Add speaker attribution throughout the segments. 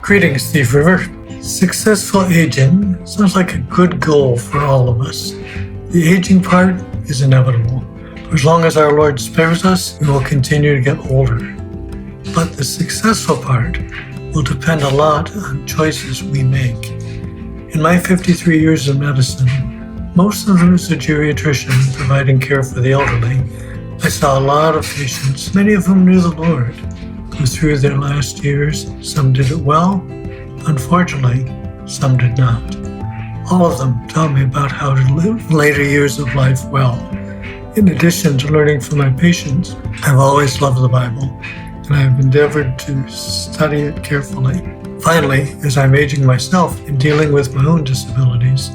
Speaker 1: Greetings, Steve River. Successful aging sounds like a good goal for all of us. The aging part is inevitable. For as long as our Lord spares us, we will continue to get older. But the successful part will depend a lot on choices we make. In my 53 years of medicine, most of them as a geriatrician providing care for the elderly, I saw a lot of patients, many of whom knew the Lord, who through their last years, some did it well, unfortunately, some did not. All of them taught me about how to live later years of life well. In addition to learning from my patients, I've always loved the Bible, and I have endeavored to study it carefully. Finally, as I'm aging myself and dealing with my own disabilities,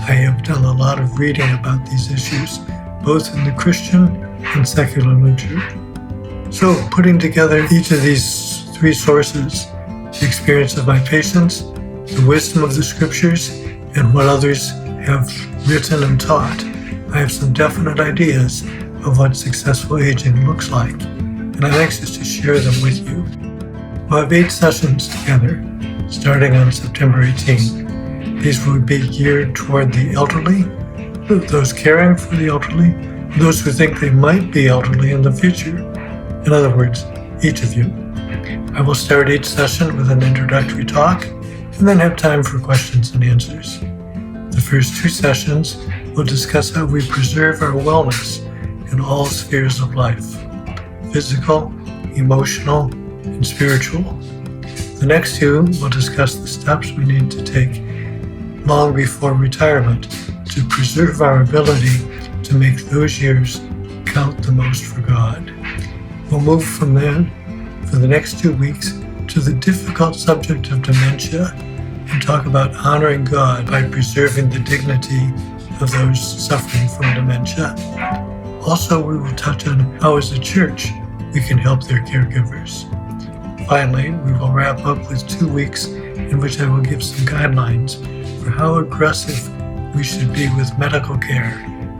Speaker 1: I have done a lot of reading about these issues, both in the Christian and secular literature. So, putting together each of these three sources, the experience of my patients, the wisdom of the scriptures, and what others have written and taught, I have some definite ideas of what successful aging looks like, and I'm anxious to share them with you. We'll have 8 sessions together, starting on September 18. These will be geared toward the elderly, those caring for the elderly, those who think they might be elderly in the future. In other words, each of you. I will start each session with an introductory talk and then have time for questions and answers. The first 2 sessions will discuss how we preserve our wellness in all spheres of life, physical, emotional, and spiritual. The next 2 will discuss the steps we need to take long before retirement to preserve our ability to make those years count the most for God. We'll move from there for the next 2 weeks to the difficult subject of dementia and talk about honoring God by preserving the dignity of those suffering from dementia. Also, we will touch on how as a church we can help their caregivers. Finally, we will wrap up with 2 weeks in which I will give some guidelines for how aggressive we should be with medical care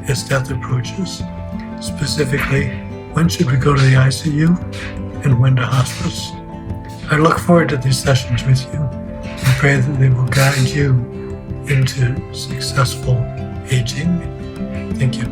Speaker 1: as death approaches. Specifically, when should we go to the ICU and when to hospice? I look forward to these sessions with you and pray that they will guide you into successful aging. Thank you.